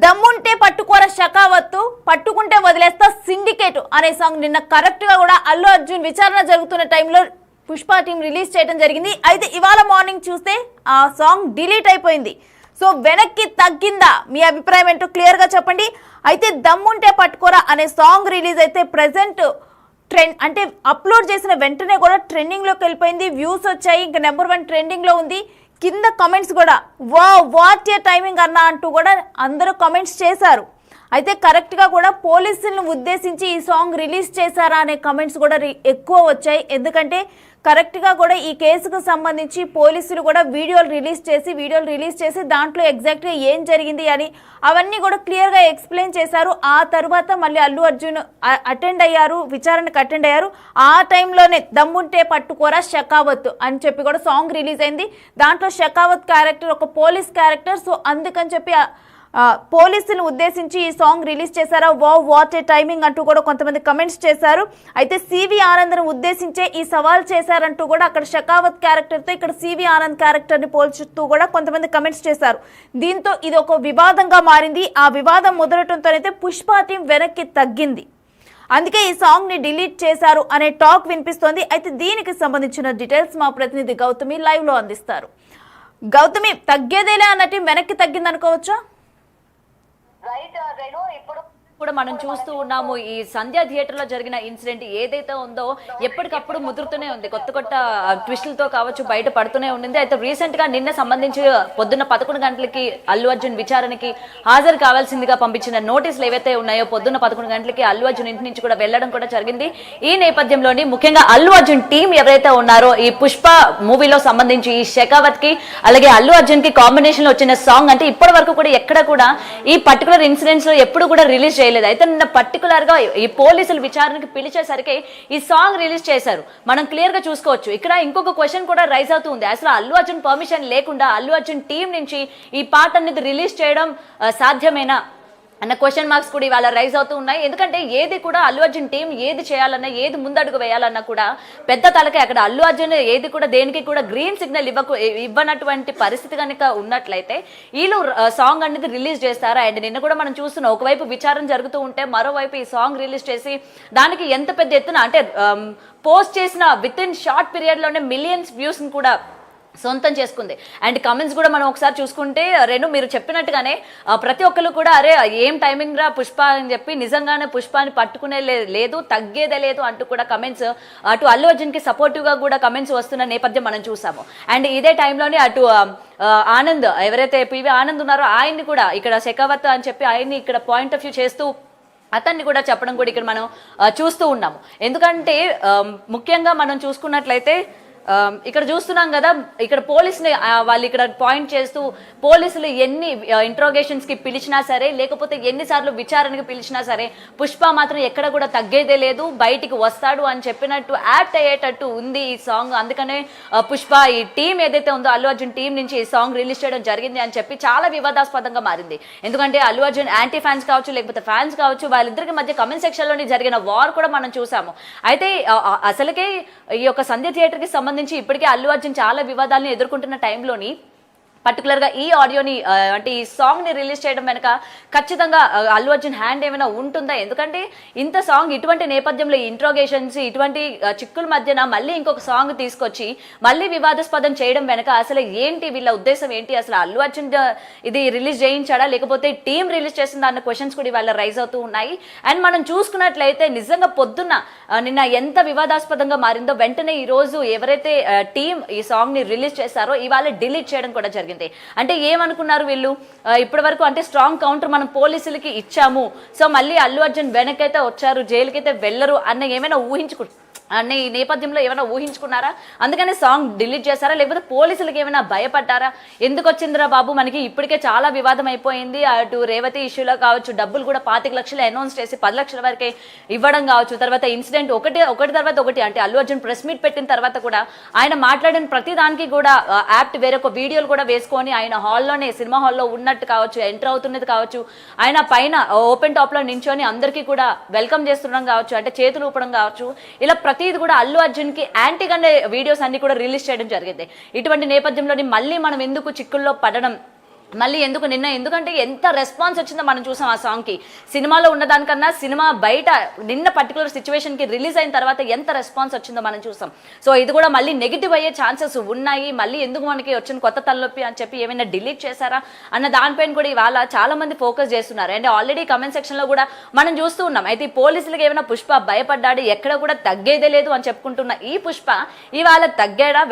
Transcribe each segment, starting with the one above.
దమ్ముంటే పట్టుకోర షకావత్తు పట్టుకుంటే వదిలేస్తా సిండికేట్ అనే సాంగ్ నిన్న కరెక్ట్ గా కూడా అల్లు అర్జున్ విచారణ జరుగుతున్న టైంలో పుష్ప టీం రిలీజ్ చేయడం జరిగింది. అయితే ఇవాళ మార్నింగ్ చూస్తే ఆ సాంగ్ డిలీట్ అయిపోయింది. సో వెనక్కి తగ్గిందా? మీ అభిప్రాయం ఏంటో క్లియర్ గా చెప్పండి. అయితే దమ్ముంటే పట్టుకోరా అనే సాంగ్ రిలీజ్ అయితే ప్రెసెంట్ ట్రెండ్ అంటే అప్లోడ్ చేసిన వెంటనే కూడా ట్రెండింగ్ లోకి వెళ్ళిపోయింది. వ్యూస్ వచ్చాయి, ఇంకా నెంబర్ 1 ట్రెండింగ్ లో ఉంది. కింద కమెంట్స్ కూడా వాట్ ఏ టైమింగ్ అన్నా అంటూ కూడా అందరూ కమెంట్స్ చేశారు. అయితే కరెక్ట్గా కూడా పోలీసులను ఉద్దేశించి ఈ సాంగ్ రిలీజ్ చేశారా అనే కమెంట్స్ కూడా ఎక్కువ వచ్చాయి. ఎందుకంటే కరెక్ట్గా కూడా ఈ కేసుకు సంబంధించి పోలీసులు కూడా వీడియోలు రిలీజ్ చేసి దాంట్లో ఎగ్జాక్ట్గా ఏం జరిగింది అని అవన్నీ కూడా క్లియర్గా ఎక్స్ప్లెయిన్ చేశారు. ఆ తర్వాత మళ్ళీ అల్లు అర్జున్ విచారణకు అటెండ్ అయ్యారు. ఆ టైంలోనే దమ్ముంటే పట్టుకోరా షకావత్ అని చెప్పి కూడా సాంగ్ రిలీజ్ అయింది. దాంట్లో షకావత్ క్యారెక్టర్ ఒక పోలీస్ క్యారెక్టర్. సో అందుకని చెప్పి పోలీసులను ఉద్దేశించి ఈ సాంగ్ రిలీజ్ చేశారా, వాట్ ఏ టైమింగ్ అంటూ కూడా కొంతమంది కమెంట్స్ చేశారు. అయితే సివి ఆనంద్ను ఉద్దేశించే ఈ సవాల్ చేశారంటూ కూడా అక్కడ షకావత్ క్యారెక్టర్తో ఇక్కడ సివి ఆనంద్ క్యారెక్టర్ని పోల్చుతూ కూడా కొంతమంది కమెంట్స్ చేశారు. దీంతో ఇది ఒక వివాదంగా మారింది. ఆ వివాదం మొదలటంతోనైతే పుష్ప టీం వెనక్కి తగ్గింది. అందుకే ఈ సాంగ్ ని డిలీట్ చేశారు అనే టాక్ వినిపిస్తోంది. అయితే దీనికి సంబంధించిన డీటెయిల్స్ మా ప్రతినిధి గౌతమి లైవ్ లో అందిస్తారు. గౌతమి, తగ్గేదేలే అన్న టీం వెనక్కి తగ్గింది అనుకోవచ్చా? కూడా మనం చూస్తూ ఉన్నాము. ఈ సంధ్య థియేటర్ లో జరిగిన ఇన్సిడెంట్ ఏదైతే ఉందో ఎప్పటికప్పుడు ముదురుతూనే ఉంది. కొత్త ట్విస్టులతో కావచ్చు బయట పడుతూనే ఉండింది. అయితే రీసెంట్ గా నిన్న సంబంధించి పొద్దున్న 11 గంటలకి అల్లు అర్జున్ విచారణకి హాజరు కావాల్సిందిగా పంపించిన నోటీసులు ఏవైతే ఉన్నాయో పొద్దున్న 11 గంటలకి అల్లు అర్జున్ ఇంటి నుంచి కూడా వెళ్లడం కూడా జరిగింది. ఈ నేపథ్యంలోని ముఖ్యంగా అల్లు అర్జున్ టీం ఎవరైతే ఉన్నారో ఈ పుష్ప మూవీలో సంబంధించి ఈ షెకావత్ కి అలాగే అల్లు అర్జున్ కి కాంబినేషన్ లో వచ్చిన సాంగ్ అంటే ఇప్పటి వరకు కూడా ఎక్కడ కూడా ఈ పర్టికులర్ ఇన్సిడెంట్స్ లో ఎప్పుడు కూడా రిలీజ్ చేయలేదు. అయితే నిన్న పర్టికులర్ గా ఈ పోలీసులు విచారణకి పిలిచేసరికి ఈ సాంగ్ రిలీజ్ చేశారు. మనం క్లియర్ గా చూసుకోవచ్చు. ఇక్కడ ఇంకొక క్వశ్చన్ కూడా రైజ్ అవుతుంది. అసలు అల్లు అర్జున్ పర్మిషన్ లేకుండా అల్లు అర్జున్ టీం నుంచి ఈ పాట అనేది రిలీజ్ చేయడం సాధ్యమేనా అన్న క్వశ్చన్ మార్క్స్ కూడా ఇవాళ రైజ్ అవుతూ ఉన్నాయి. ఎందుకంటే ఏది కూడా అల్లు అర్జున్ టీం ఏది చేయాలన్నా ఏది ముందడుగు వేయాలన్నా కూడా పెద్ద తలకే అక్కడ అల్లు అర్జున్ ఏది కూడా దేనికి కూడా గ్రీన్ సిగ్నల్ ఇవ్వనటువంటి పరిస్థితి కనుక ఉన్నట్లయితే వీళ్ళు సాంగ్ అనేది రిలీజ్ చేస్తారా? అండ్ నిన్న కూడా మనం చూస్తున్నాం, ఒకవైపు విచారణ జరుగుతూ ఉంటే మరోవైపు ఈ సాంగ్ రిలీజ్ చేసి దానికి ఎంత పెద్ద ఎత్తున అంటే పోస్ట్ చేసిన విత్ ఇన్ షార్ట్ పీరియడ్ లోనే మిలియన్స్ వ్యూస్ కూడా సొంతం చేసుకుంది. అండ్ కమెంట్స్ కూడా మనం ఒకసారి చూసుకుంటే రేణు మీరు చెప్పినట్టుగానే ప్రతి ఒక్కరు కూడా అరే ఏం టైమింగ్ రా పుష్ప అని చెప్పి నిజంగానే పుష్పాని పట్టుకునే లేదు, తగ్గేదే లేదు అంటూ కూడా కమెంట్స్ అటు అల్లు అర్జున్ కి సపోర్టివ్ గా కూడా కమెంట్స్ వస్తున్న నేపథ్యం మనం చూసాము. అండ్ ఇదే టైంలోనే అటు ఆనంద్ ఎవరైతే పివి ఆనంద్ ఉన్నారో ఆయన్ని కూడా ఇక్కడ షెకావత్ అని చెప్పి ఆయన్ని ఇక్కడ పాయింట్ ఆఫ్ వ్యూ చేస్తూ అతన్ని కూడా చెప్పడం కూడా ఇక్కడ మనం చూస్తూ ఉన్నాము. ఎందుకంటే ముఖ్యంగా మనం చూసుకున్నట్లయితే ఇక్కడ చూస్తున్నాం కదా, ఇక్కడ పోలీసుని వాళ్ళు ఇక్కడ పాయింట్ చేస్తూ పోలీసులు ఎన్ని ఇంట్రోగేషన్స్ కి పిలిచినా సరే లేకపోతే ఎన్నిసార్లు విచారణకి పిలిచినా సరే పుష్ప మాత్రం ఎక్కడ కూడా తగ్గేదే లేదు, బయటికి వస్తాడు అని చెప్పినట్టు యాక్ట్ అయ్యేటట్టు ఉంది ఈ సాంగ్. అందుకనే పుష్ప ఈ టీం ఏదైతే ఉందో అల్లు అర్జున్ టీం నుంచి ఈ సాంగ్ రిలీజ్ చేయడం జరిగింది అని చెప్పి చాలా వివాదాస్పదంగా మారింది. ఎందుకంటే అల్లు అర్జున్ యాంటీ ఫ్యాన్స్ కావచ్చు లేకపోతే ఫ్యాన్స్ కావచ్చు వాళ్ళిద్దరికి మధ్య కమెంట్ సెక్షన్ లోని జరిగిన వార్ కూడా మనం చూసాము. అయితే అసలుకే ఈ యొక్క సంధ్య థియేటర్ కి సంబంధించి ఇప్పటికే అల్లు అర్జున్ చాలా వివాదాలను ఎదుర్కొంటున్న టైంలోని పర్టికులర్గా ఈ ఆడియోని అంటే ఈ సాంగ్ని రిలీజ్ చేయడం వెనక ఖచ్చితంగా అల్లు అర్జున్ హ్యాండ్ ఏమైనా ఉంటుందా? ఎందుకంటే ఇంత సాంగ్ ఇటువంటి నేపథ్యంలో ఇంట్రోగేషన్స్ ఇటువంటి చిక్కుల మధ్యన మళ్ళీ ఇంకొక సాంగ్ తీసుకొచ్చి మళ్ళీ వివాదాస్పదం చేయడం వెనక అసలు ఏంటి, వీళ్ళ ఉద్దేశం ఏంటి? అసలు అల్లు అర్జున్ ఇది రిలీజ్ చేయించాడా లేకపోతే టీం రిలీజ్ చేసిందా అన్న క్వశ్చన్స్ కూడా ఇవాళ రైజ్ అవుతూ ఉన్నాయి. అండ్ మనం చూసుకున్నట్లయితే నిజంగా పొద్దున్న నిన్న ఎంత వివాదాస్పదంగా మారిందో వెంటనే ఈ రోజు ఎవరైతే టీం ఈ సాంగ్ని రిలీజ్ చేశారో ఇవాళ డిలీట్ చేయడం కూడా జరిగింది. అంటే ఏమనుకున్నారు వీళ్ళు ఇప్పటి వరకు అంటే స్ట్రాంగ్ కౌంటర్ మనం పోలీసులకి ఇచ్చాము, సో మళ్ళీ అల్లు అర్జున్ వెనకైతే వచ్చారు జైలుకైతే వెళ్ళరు అన్న ఏమైనా అన్న ఈ నేపథ్యంలో ఏమైనా ఊహించుకున్నారా? అందుకని సాంగ్ డిలీట్ చేశారా లేకపోతే పోలీసులకి ఏమైనా భయపడ్డారా? ఎందుకు వచ్చిందిరా బాబు, మనకి ఇప్పటికే చాలా వివాదం అయిపోయింది. అటు రేవతి ఇష్యూలో కావచ్చు డబ్బులు కూడా 25 లక్షలు అనౌన్స్ చేసి 10 లక్షల వరకే ఇవ్వడం కావచ్చు, తర్వాత ఇన్సిడెంట్ ఒకటి తర్వాత ఒకటి అంటే అల్లు అర్జున్ ప్రెస్ మీట్ పెట్టిన తర్వాత కూడా ఆయన మాట్లాడిన ప్రతి దానికి కూడా యాప్ట్ వేరొక వీడియోలు కూడా వేసుకొని ఆయన హాల్లోనే సినిమా హాల్లో ఉన్నట్టు కావచ్చు, ఎంటర్ అవుతున్నది కావచ్చు, ఆయన పైన ఓపెన్ టాప్ లో నించొని అందరికీ కూడా వెల్కమ్ చేస్తుండడం కావచ్చు, అంటే చేతులు ఊపడం కావచ్చు, ఇలా ప్రతిది కూడా అల్లు అర్జున్ కి యాంటీగానే వీడియోస్ అన్ని కూడా రిలీజ్ చేయడం జరిగింది. ఇటువంటి నేపథ్యంలోని మళ్ళీ మనం ఎందుకు చిక్కుల్లో పడడం మళ్ళీ ఎందుకంటే ఎంత రెస్పాన్స్ వచ్చిందో మనం చూసాం ఆ సాంగ్కి. సినిమాలో ఉన్న దానికన్నా సినిమా బయట నిన్న పర్టికులర్ సిచ్యువేషన్కి రిలీజ్ అయిన తర్వాత ఎంత రెస్పాన్స్ వచ్చిందో మనం చూసాం. సో ఇది కూడా మళ్ళీ నెగిటివ్ అయ్యే ఛాన్సెస్ ఉన్నాయి. మళ్ళీ ఎందుకు మనకి వచ్చిన కొత్త తలనొప్పి అని చెప్పి ఏమైనా డిలీట్ చేశారా అన్న దానిపైన కూడా ఇవాళ చాలా మంది ఫోకస్ చేస్తున్నారు. అండ్ ఆల్రెడీ కమెంట్ సెక్షన్లో కూడా మనం చూస్తూ ఉన్నాం. అయితే ఈ పోలీసులకు ఏమైనా పుష్ప భయపడ్డాడు, ఎక్కడ కూడా తగ్గేదే లేదు అని చెప్పుకుంటున్న ఈ పుష్ప ఇవాళ తగ్గాడా,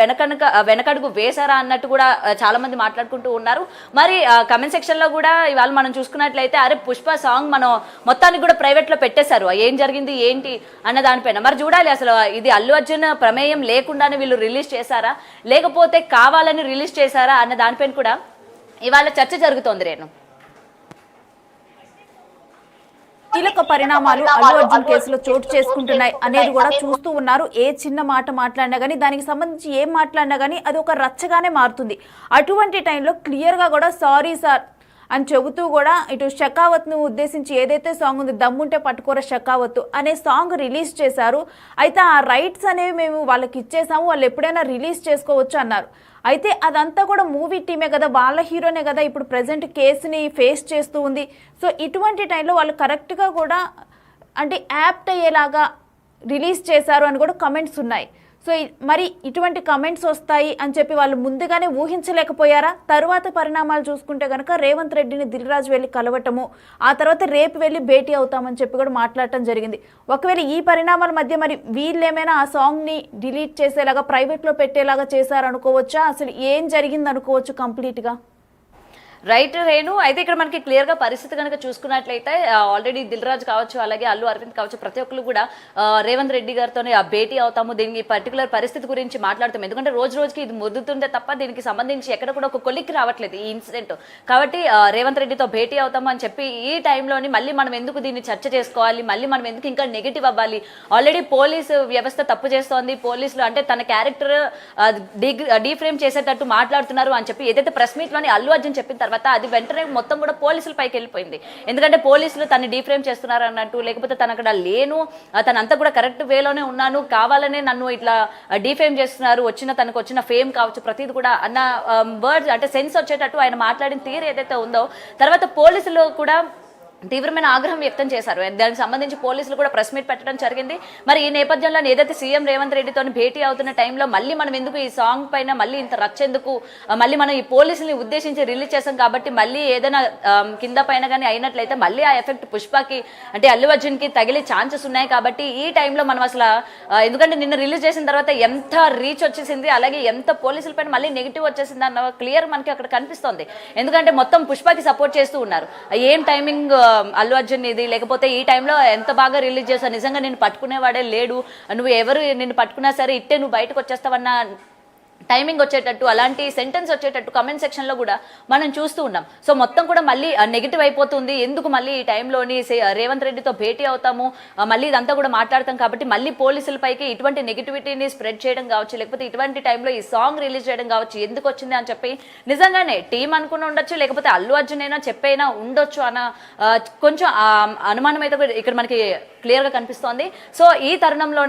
వెనకడుగు వేశారా అన్నట్టు కూడా చాలా మంది మాట్లాడుకుంటూ ఉన్నారు. మరి కమెంట్ సెక్షన్ లో కూడా ఇవాళ మనం చూసుకున్నట్లయితే అరే పుష్ప సాంగ్ మనం మొత్తానికి కూడా ప్రైవేట్ లో పెట్టేశారు, ఏం జరిగింది ఏంటి అన్న దానిపైన మరి చూడాలి. అసలు ఇది అల్లు అర్జున్ ప్రమేయం లేకుండానే వీళ్ళు రిలీజ్ చేశారా లేకపోతే కావాలని రిలీజ్ చేశారా అన్న దానిపైన కూడా ఇవాళ చర్చ జరుగుతోంది. రేణు, కీలక పరిణామాలు అల్లు అర్జున్ కేసులో చోటు చేసుకుంటున్నాయి అనేది కూడా చూస్తూ ఉన్నారు. ఏ చిన్న మాట మాట్లాడినా కానీ, దానికి సంబంధించి ఏం మాట్లాడినా కానీ అది ఒక రచ్చగానే మారుతుంది. అటువంటి టైంలో క్లియర్గా కూడా సారీ సార్ అని చెబుతూ కూడా ఇటు షెకావత్ను ఉద్దేశించి ఏదైతే సాంగ్ ఉంది దమ్ముంటే పట్టుకోర షెకావత్ అనే సాంగ్ రిలీజ్ చేశారు. అయితే ఆ రైట్స్ అనేవి మేము వాళ్ళకి ఇచ్చేసాము, వాళ్ళు ఎప్పుడైనా రిలీజ్ చేసుకోవచ్చు అన్నారు. అయితే అదంతా కూడా మూవీ టీమే కదా, వాళ్ళ హీరోనే కదా ఇప్పుడు ప్రజెంట్ కేసుని ఫేస్ చేస్తూ ఉంది. సో ఇటువంటి టైంలో వాళ్ళు కరెక్ట్గా కూడా అంటే యాప్ట్ అయ్యేలాగా రిలీజ్ చేశారు అని కూడా కమెంట్స్ ఉన్నాయి. సో మరి ఇటువంటి కమెంట్స్ వస్తాయి అని చెప్పి వాళ్ళు ముందుగానే ఊహించలేకపోయారా? తరువాత పరిణామాలు చూసుకుంటే కనుక రేవంత్ రెడ్డిని దిల్ రాజు వెళ్ళి కలవటము, ఆ తర్వాత రేపు వెళ్ళి భేటీ అవుతామని చెప్పి కూడా మాట్లాడటం జరిగింది. ఒకవేళ ఈ పరిణామాల మధ్య మరి వీళ్ళేమైనా ఆ సాంగ్ని డిలీట్ చేసేలాగా ప్రైవేట్లో పెట్టేలాగా చేశారనుకోవచ్చా? అసలు ఏం జరిగింది అనుకోవచ్చు కంప్లీట్గా? రైట్ రేణు, అయితే ఇక్కడ మనకి క్లియర్ గా పరిస్థితి కనుక చూసుకున్నట్లయితే ఆల్రెడీ దిల్ రాజు కావచ్చు, అలాగే అల్లు అరవింద్ కావచ్చు, ప్రతి ఒక్కరు కూడా రేవంత్ రెడ్డి గారితో భేటీ అవుతాము, దీనికి పర్టికులర్ పరిస్థితి గురించి మాట్లాడతాం. ఎందుకంటే రోజు రోజుకి ఇది ముద్దుతుందే తప్ప దీనికి సంబంధించి ఎక్కడ కూడా ఒక కొలిక్కి రావట్లేదు ఈ ఇన్సిడెంట్. కాబట్టి రేవంత్ రెడ్డితో భేటీ అవుతాము అని చెప్పి ఈ టైంలోని మళ్ళీ మనం ఎందుకు దీన్ని చర్చ చేసుకోవాలి, మళ్ళీ మనం ఎందుకు ఇంకా నెగిటివ్ అవ్వాలి, ఆల్రెడీ పోలీసు వ్యవస్థ తప్పు చేస్తోంది, పోలీసులు అంటే తన క్యారెక్టర్ డీఫ్రేమ్ చేసేటట్టు మాట్లాడుతున్నారు అని చెప్పి ఏదైతే ప్రెస్ మీట్ లోని అల్లు అర్జున్ చెప్పిన తర్వాత అది వెంటనే మొత్తం కూడా పోలీసుల పైకి వెళ్ళిపోయింది. ఎందుకంటే పోలీసులు తను డీఫ్రేమ్ చేస్తున్నారు అన్నట్టు, లేకపోతే తను అక్కడ లేను, తనంతా కూడా కరెక్ట్ వేలోనే ఉన్నాను, కావాలనే నన్ను ఇట్లా డీఫేమ్ చేస్తున్నారు, తనకు వచ్చిన ఫేమ్ కావచ్చు ప్రతిది కూడా అన్న వర్డ్స్ అంటే సెన్స్ వచ్చేటట్టు ఆయన మాట్లాడిన తీరు ఏదైతే ఉందో తర్వాత పోలీసులు కూడా తీవ్రమైన ఆగ్రహం వ్యక్తం చేశారు. దానికి సంబంధించి పోలీసులు కూడా ప్రెస్ మీట్ పెట్టడం జరిగింది. మరి ఈ నేపథ్యంలో ఏదైతే సీఎం రేవంత్ రెడ్డితో భేటీ అవుతున్న టైంలో మళ్ళీ మనం ఎందుకు ఈ సాంగ్ పైన మళ్ళీ ఇంత రచ్చెందుకు, మళ్ళీ మనం ఈ పోలీసుల్ని ఉద్దేశించి రిలీజ్ చేసాం కాబట్టి మళ్ళీ ఏదైనా కింద పైన కానీ అయినట్లయితే మళ్ళీ ఆ ఎఫెక్ట్ పుష్పకి అంటే అల్లు అర్జున్కి తగిలే ఛాన్సెస్ ఉన్నాయి. కాబట్టి ఈ టైంలో మనం అసలు ఎందుకంటే నిన్న రిలీజ్ చేసిన తర్వాత ఎంత రీచ్ వచ్చేసింది, అలాగే ఎంత పోలీసుల పైన మళ్ళీ నెగిటివ్ వచ్చేసింది అన్న క్లియర్ మనకి అక్కడ కనిపిస్తోంది. ఎందుకంటే మొత్తం పుష్పకి సపోర్ట్ చేస్తూ ఉన్నారు. ఏం టైమింగ్ అల్లు అర్జున్ ఇది, లేకపోతే ఈ టైంలో ఎంత బాగా రిలీజ్ చేశావు, నిజంగా నేను పట్టుకునేవాడే లేడు, నువ్వు ఎవరు నిన్ను పట్టుకున్నా సరే ఇట్టే నువ్వు బయటకు వచ్చేస్తావన్న టైమింగ్ వచ్చేటట్టు అలాంటి సెంటెన్స్ వచ్చేటట్టు కమెంట్ సెక్షన్లో కూడా మనం చూస్తూ ఉన్నాం. సో మొత్తం కూడా మళ్ళీ నెగిటివ్ అయిపోతుంది. ఎందుకు మళ్ళీ ఈ టైంలోని రేవంత్ రెడ్డితో భేటీ అవుతాము, మళ్ళీ ఇదంతా కూడా మాట్లాడతాం కాబట్టి మళ్ళీ పోలీసులపైకి ఇటువంటి నెగిటివిటీని స్ప్రెడ్ చేయడం కావచ్చు, లేకపోతే ఇటువంటి టైంలో ఈ సాంగ్ రిలీజ్ చేయడం కావచ్చు, ఎందుకు వచ్చింది అని చెప్పి నిజంగానే టీం అనుకుని ఉండొచ్చు, లేకపోతే అల్లు అర్జున్ అయినా చెప్పైనా ఉండొచ్చు అన్న కొంచెం అనుమానం అయితే ఇక్కడ మనకి క్లియర్గా కనిపిస్తోంది. సో ఈ తరుణంలోనే